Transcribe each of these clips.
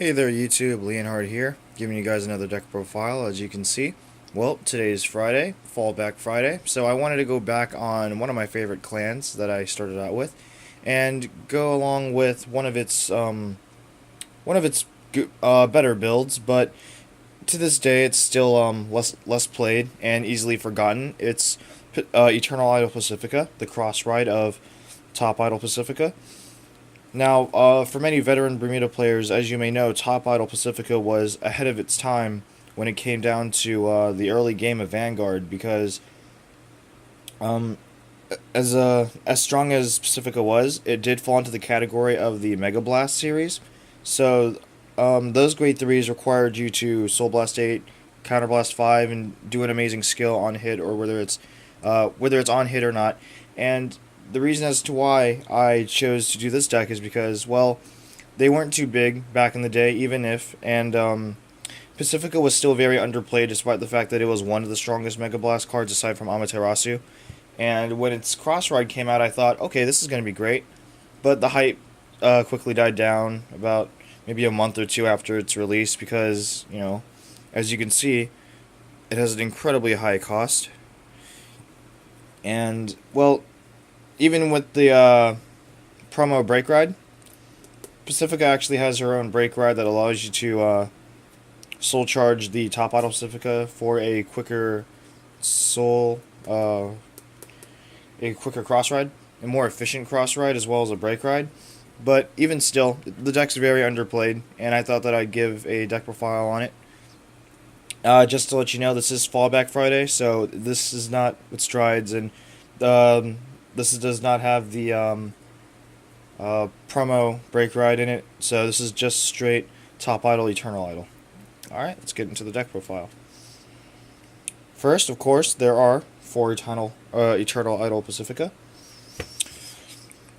Hey there YouTube, Leonhard here, giving you guys another deck profile. As you can see, well, today is Friday, Fallback Friday, so I wanted to go back on one of my favorite clans that I started out with, and go along with one of its better builds, but to this day it's still less played and easily forgotten. It's Eternal Idol Pacifica, the cross ride of Top Idol Pacifica. Now, for many veteran Bermuda players, as you may know, Top Idol Pacifica was ahead of its time when it came down to the early game of Vanguard, because um, as strong as Pacifica was, it did fall into the category of the Mega Blast series. So those grade threes required you to Soul Blast 8, Counter Blast 5, and do an amazing skill on hit, or whether it's on hit or not. And the reason as to why I chose to do this deck is because, well, they weren't too big back in the day, even if, and Pacifica was still very underplayed despite the fact that it was one of the strongest Mega Blast cards aside from Amaterasu. And when its Cross Ride came out, I thought, okay, this is going to be great. But the hype quickly died down about maybe a month or two after its release because, as you can see, it has an incredibly high cost. And, well, even with the promo Break Ride, Pacifica actually has her own Break Ride that allows you to soul charge the Top Idol Pacifica for a quicker soul, a quicker cross ride, a more efficient cross ride, as well as a Break Ride. But even still, the deck's very underplayed, and I thought that I'd give a deck profile on it. Just to let you know, this is Fallback Friday, so this is not with strides, and does not have the promo Break Ride in it, so this is just straight Top Idol, Eternal Idol. Alright, let's get into the deck profile. First, of course, there are 4 Eternal Idol Pacifica.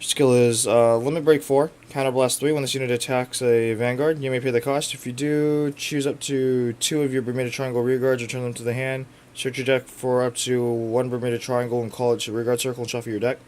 Skill is Limit Break 4, Counter Blast 3. When this unit attacks a Vanguard, you may pay the cost. If you do, choose up to 2 of your Bermuda Triangle rearguards, return them to the hand. Search your deck for up to 1 Bermuda Triangle and call it to rearguard circle and shuffle your deck.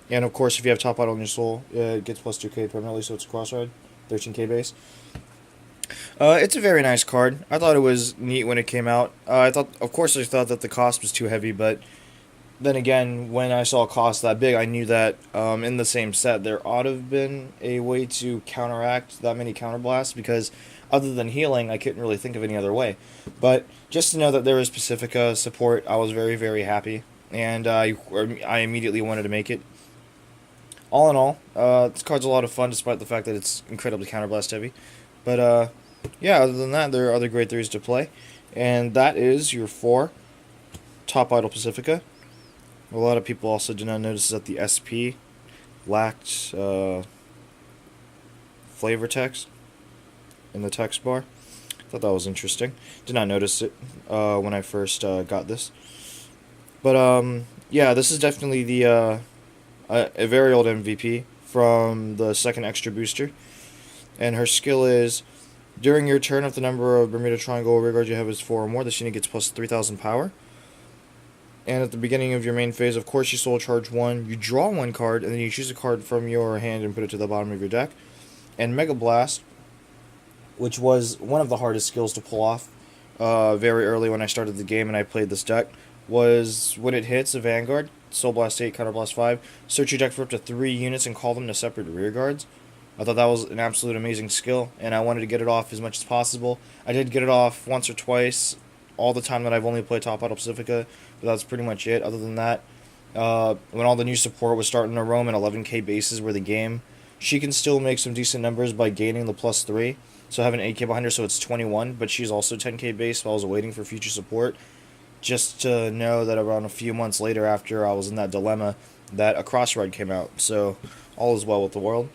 And of course, if you have Top Idol in your soul, it gets plus 2k permanently, so it's a cross ride, 13k base. It's a very nice card. I thought it was neat when it came out. I thought that the cost was too heavy, but then again, when I saw a cost that big, I knew that in the same set there ought to have been a way to counteract that many counterblasts, because other than healing, I couldn't really think of any other way. But just to know that there was Pacifica support, I was very, very happy, and I immediately wanted to make it. All in all, this card's a lot of fun, despite the fact that it's incredibly counterblast heavy. But yeah, other than that, there are other grade 3s to play, and that is your 4 Top Idol Pacifica. A lot of people also did not notice that the SP lacked flavor text in the text bar. Thought that was interesting. Did not notice it when I first got this. But yeah, this is definitely the a very old MVP from the second extra booster. And her skill is, during your turn, if the number of Bermuda Triangle rearguards you have is 4 or more, this unit gets plus 3,000 power. And at the beginning of your main phase, of course, you soul charge 1, you draw 1 card, and then you choose a card from your hand and put it to the bottom of your deck. And Mega Blast, which was one of the hardest skills to pull off very early when I started the game and I played this deck, was when it hits a Vanguard, Soul Blast 8, Counter Blast 5, search your deck for up to 3 units and call them to separate rearguards. I thought that was an absolute amazing skill, and I wanted to get it off as much as possible. I did get it off once or twice, all the time that I've only played Top Idol Pacifica, but that's pretty much it. Other than that, when all the new support was starting to roam and 11k bases were the game, she can still make some decent numbers by gaining the plus 3. So I have an 8k behind her, so it's 21, but she's also 10k base while I was waiting for future support. Just to know that around a few months later, after I was in that dilemma, that a cross ride came out. So all is well with the world.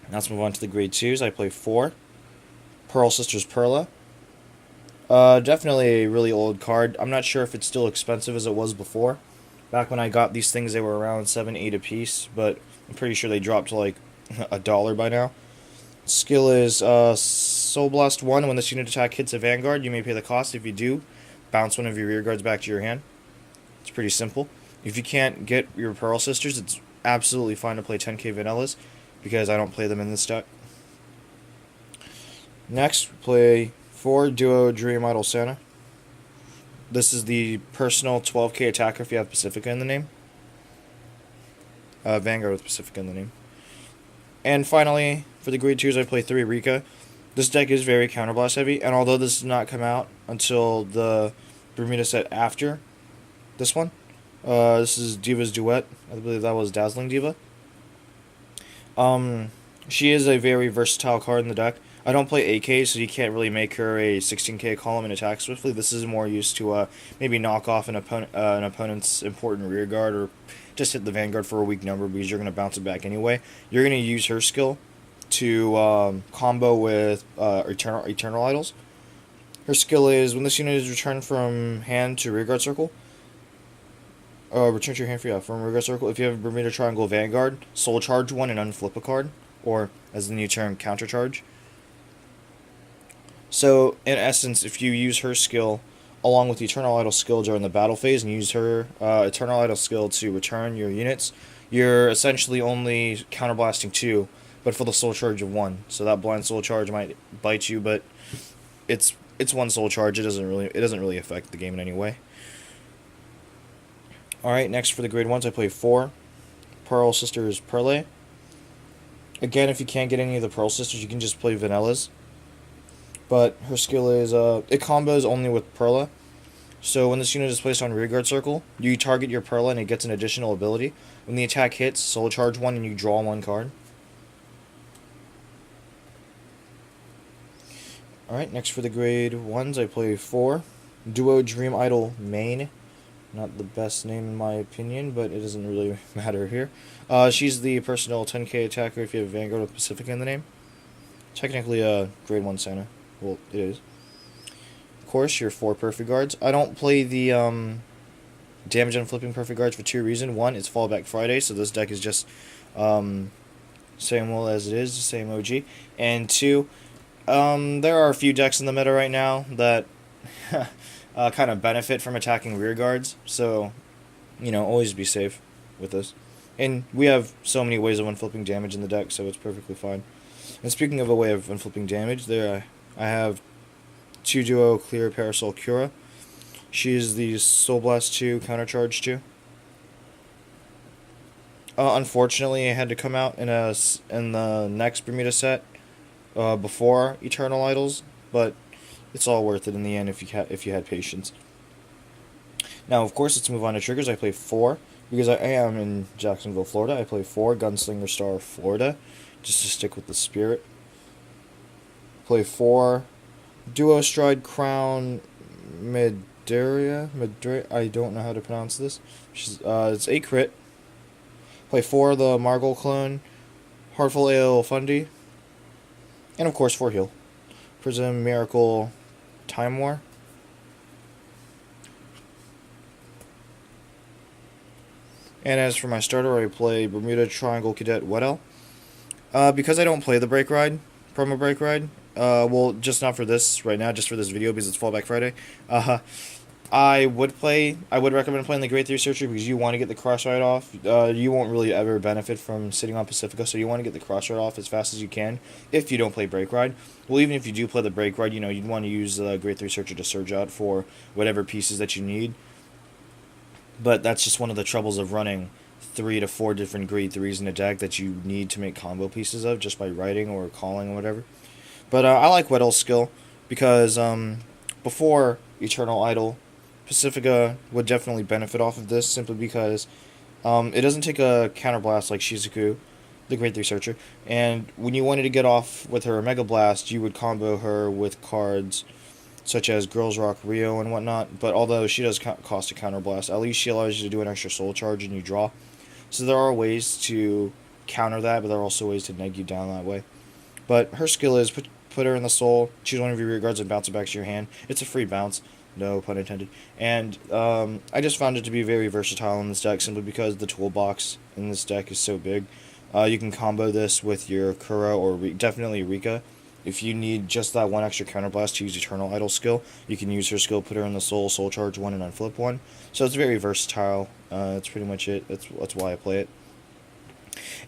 Now let's move on to the grade 2s. I play 4. Pearl Sisters Perla. Definitely a really old card. I'm not sure if it's still expensive as it was before. Back when I got these things, they were around 7, 8 a piece, but I'm pretty sure they dropped to like $1 by now. Skill is Soul Blast 1. When this unit attack hits a Vanguard, you may pay the cost. If you do, bounce one of your rearguards back to your hand. It's pretty simple. If you can't get your Pearl Sisters, it's absolutely fine to play 10k Vanillas, because I don't play them in this deck. Next, we play 4 Duo Dream Idol Santa. This is the personal 12k attacker if you have Pacifica in the name. Vanguard with Pacifica in the name. And finally, for the grade 2s, I play 3 Rika. This deck is very counterblast heavy, and although this did not come out until the Bermuda set after this one, this is Diva's Duet. I believe that was Dazzling Diva. She is a very versatile card in the deck. I don't play AK, so you can't really make her a 16k column and attack swiftly. This is more used to maybe knock off an opponent's important rear guard, or just hit the Vanguard for a weak number because you're going to bounce it back anyway. You're going to use her skill to combo with Eternal Idols. Her skill is, when this unit is returned from hand to rearguard circle, return to your hand from rearguard circle. If you have a Bermuda Triangle Vanguard, soul charge one and unflip a card, or as the new term, counter charge. So in essence, if you use her skill along with the Eternal Idol skill during the battle phase and use her Eternal Idol skill to return your units, you're essentially only counterblasting 2, but for the soul charge of 1. So that blind soul charge might bite you, but it's 1 soul charge. It doesn't really affect the game in any way. All right, next for the grade 1s, I play 4 Pearl Sisters Perle. Again, if you can't get any of the Pearl Sisters, you can just play Vanillas. But her skill is, it combos only with Perla. So when this unit is placed on rearguard circle, you target your Perla and it gets an additional ability. When the attack hits, soul charge 1 and you draw 1 card. Alright, next for the grade 1s, I play 4 Duo Dream Idol Main. Not the best name in my opinion, but it doesn't really matter here. She's the personal 10k attacker if you have Vanguard with Pacifica in the name. Technically a grade 1 Santa. Well, it is. Of course, your 4 perfect guards. I don't play the damage on flipping perfect guards for 2 reasons. 1, it's Fallback Friday, so this deck is just same old as it is, the same OG. And 2, there are a few decks in the meta right now that kind of benefit from attacking rear guards, so, you know, always be safe with this. And we have so many ways of unflipping damage in the deck, so it's perfectly fine. And speaking of a way of unflipping damage, there I have 2 Duo Clear Parasol Cura. She is the Soul Blast 2 Counter Charge 2. Unfortunately, it had to come out in the next Bermuda set before Eternal Idols, but it's all worth it in the end if you had patience. Now, of course, let's move on to triggers. I play 4 because I am in Jacksonville, Florida. I play 4 Gunslinger Star Florida, just to stick with the spirit. Play 4 Duo Stride Crown Midoriya. I don't know how to pronounce this. It's a crit. Play 4 the Margol clone, Heartful Ale Fundy, and of course 4 heal. Prism Miracle Time War. And as for my starter, I play Bermuda Triangle Cadet Weddell. Because I don't play the Break Ride, promo Break Ride, well, just not for this right now, just for this video because it's Fallback Friday. I would recommend playing the Grade 3 Searcher because you want to get the cross ride off. You won't really ever benefit from sitting on Pacifica, so you want to get the cross ride off as fast as you can if you don't play Break Ride. Well, even if you do play the Break Ride, you know, you'd want to use the Grade 3 Searcher to surge out for whatever pieces that you need. But that's just one of the troubles of running 3 to 4 different Grade 3s in a deck that you need to make combo pieces of just by writing or calling or whatever. But I like Weddell's skill because before Eternal Idol, Pacifica would definitely benefit off of this simply because it doesn't take a counterblast like Shizuku, the Grade 3 Searcher, and when you wanted to get off with her Mega Blast, you would combo her with cards such as Girls Rock Rio and whatnot, but although she does cost a counterblast, at least she allows you to do an extra soul charge and you draw. So there are ways to counter that, but there are also ways to neg you down that way. But her skill is put her in the soul, choose one of your rear guards and bounce it back to your hand. It's a free bounce, no pun intended. And I just found it to be very versatile in this deck simply because the toolbox in this deck is so big. You can combo this with your Kuro or definitely Rika. If you need just that one extra counterblast to use Eternal Idol skill, you can use her skill, put her in the soul charge 1 and unflip 1. So it's very versatile. That's pretty much it. That's why I play it.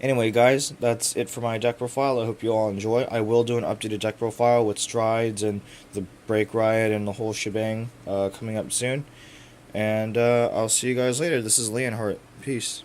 Anyway, guys, that's it for my deck profile. I hope you all enjoy. I will do an updated deck profile with strides and the break riot and the whole shebang coming up soon. And I'll see you guys later. This is Leonhardt. Peace.